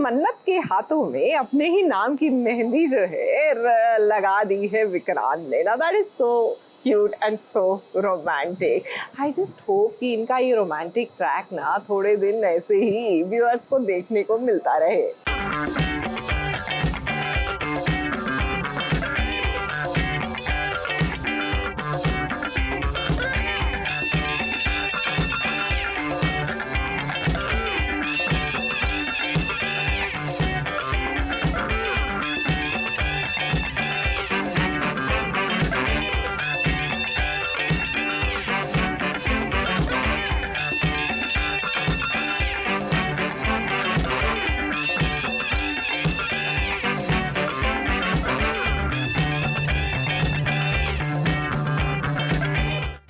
मन्नत के हाथों में अपने ही नाम की मेहंदी जो है लगा दी है विक्रांत ने। ना that is so cute and so romantic. I just hope कि इनका ये रोमांटिक ट्रैक ना थोड़े दिन ऐसे ही व्यूअर्स को देखने को मिलता रहे।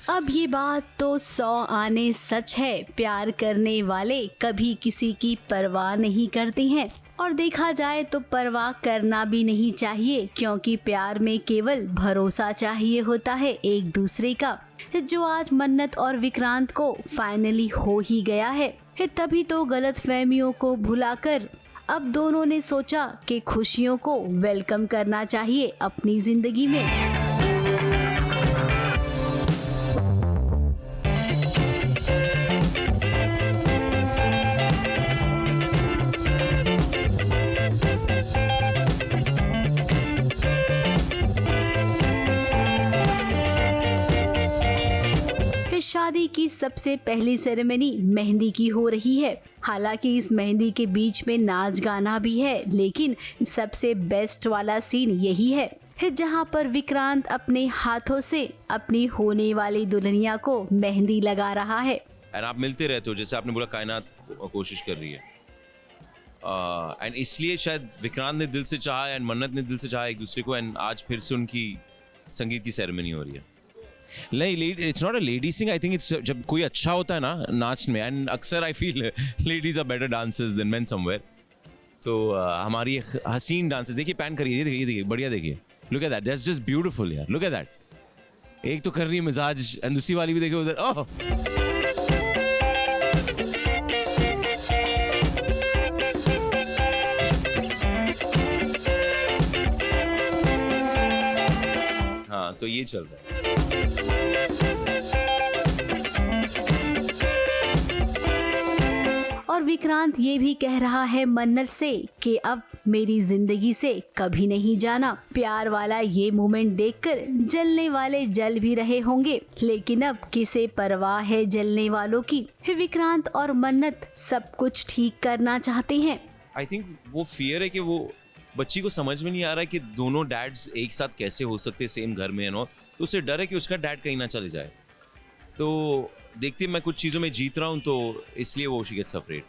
अब ये बात तो 100 आने सच है, प्यार करने वाले कभी किसी की परवाह नहीं करते हैं। और देखा जाए तो परवाह करना भी नहीं चाहिए, क्योंकि प्यार में केवल भरोसा चाहिए होता है एक दूसरे का, जो आज मन्नत और विक्रांत को फाइनली हो ही गया है। तभी तो गलतफहमियों को भुलाकर अब दोनों ने सोचा कि खुशियों को वेलकम करना चाहिए अपनी जिंदगी में। शादी की सबसे पहली सेरेमनी मेहंदी की हो रही है। हालांकि इस मेहंदी के बीच में नाच गाना भी है, लेकिन सबसे बेस्ट वाला सीन यही है जहां पर विक्रांत अपने हाथों से अपनी होने वाली दुल्हनिया को मेहंदी लगा रहा है। एंड आप मिलते रहते हो, जैसे आपने बोला कायनात कोशिश कर रही है, एंड इसलिए शायद विक्रांत ने दिल से चाहा एंड मन्नत ने दिल से चाहा एक दूसरे को, एंड आज फिर से उनकी संगीत की सेरेमनी हो रही है। नहीं, it's not a lady sing, I think it's जब कोई अच्छा होता है ना नाच में, एंड अक्सर I feel ladies are better dancers than men somewhere. तो हमारी हसीन डांसर्स, देखिए पैन करिए, देखिए बढ़िया, देखिए look at that, that's just beautiful यार, लुक एट दैट। एक तो कर रही है मिजाज, एंड दूसरी वाली भी देखिए उधर, ओह हाँ, तो ये चल रहा है। और विक्रांत ये भी कह रहा है मन्नत से कि अब मेरी जिंदगी से कभी नहीं जाना। प्यार वाला ये मोमेंट देखकर जलने वाले जल भी रहे होंगे, लेकिन अब किसे परवाह है जलने वालों की। विक्रांत और मन्नत सब कुछ ठीक करना चाहते हैं। आई थिंक वो फियर है कि वो बच्ची को समझ में नहीं आ रहा है कि दोनों डैड्स एक साथ कैसे हो सकते सेम घर में, नो, तो उसे डर है कि उसका डैड कहीं ना चले जाए। तो देखते मैं कुछ चीज़ों में जीत रहा हूँ, तो इसलिए वो शी गेट्स अफ्रेड।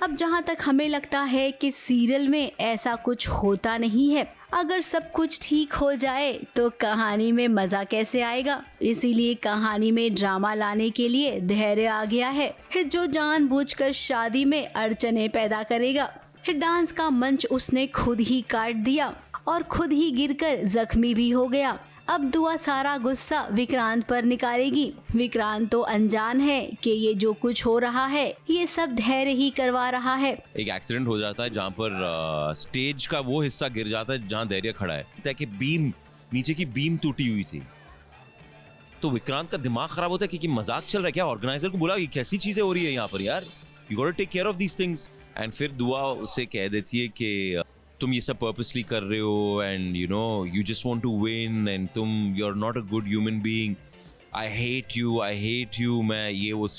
अब जहाँ तक हमें लगता है कि सीरियल में ऐसा कुछ होता नहीं है। अगर सब कुछ ठीक हो जाए तो कहानी में मजा कैसे आएगा। इसीलिए कहानी में ड्रामा लाने के लिए धैर्य आ गया है, जो जानबूझकर शादी में अड़चने पैदा करेगा। डांस का मंच उसने खुद ही काट दिया और खुद ही गिरकर जख्मी भी हो गया। अब दुआ सारा गुस्सा विक्रांत पर निकालेगी। विक्रांत तो अनजान है कि ये जो कुछ हो रहा है ये सब धैर्य ही करवा रहा है। एक एक्सीडेंट हो जाता है जहाँ पर स्टेज का वो हिस्सा गिर जाता है जहाँ धैर्य खड़ा है, ताकि बीम, नीचे की बीम टूटी हुई थी। तो विक्रांत का दिमाग खराब होता है कि मजाक चल रहा है क्या, ऑर्गेनाइजर को बोला ये कैसी चीजें हो रही है यहाँ पर यार, you got to take care of these things. And फिर दुआ उसे कह देती है कि तुम ये सब पर्पसली कर रहे हो, and you know you just want to win, and तुम you are not a good human being, I hate you, मैं ये वो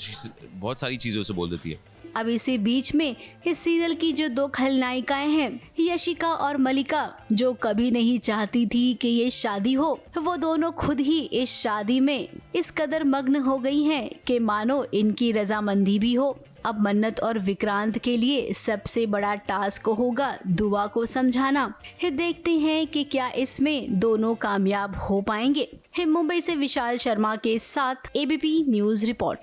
बहुत सारी चीज़ों से बोल देती है। अब इसी बीच में इस सीरियल की जो दो खलनायिकाएं हैं, यशिका और मलिका, जो कभी नहीं चाहती थी कि ये शादी हो, वो दोनों खुद ही इस शादी में इस कदर मग्न हो गई हैं कि मानो इनकी रजामंदी भी हो। अब मन्नत और विक्रांत के लिए सबसे बड़ा टास्क होगा दुआ को समझाना। देखते हैं कि क्या इसमें दोनों कामयाब हो पाएंगे। मुंबई से विशाल शर्मा के साथ ABP news report.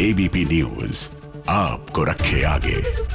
ABP news आपको रखे आगे।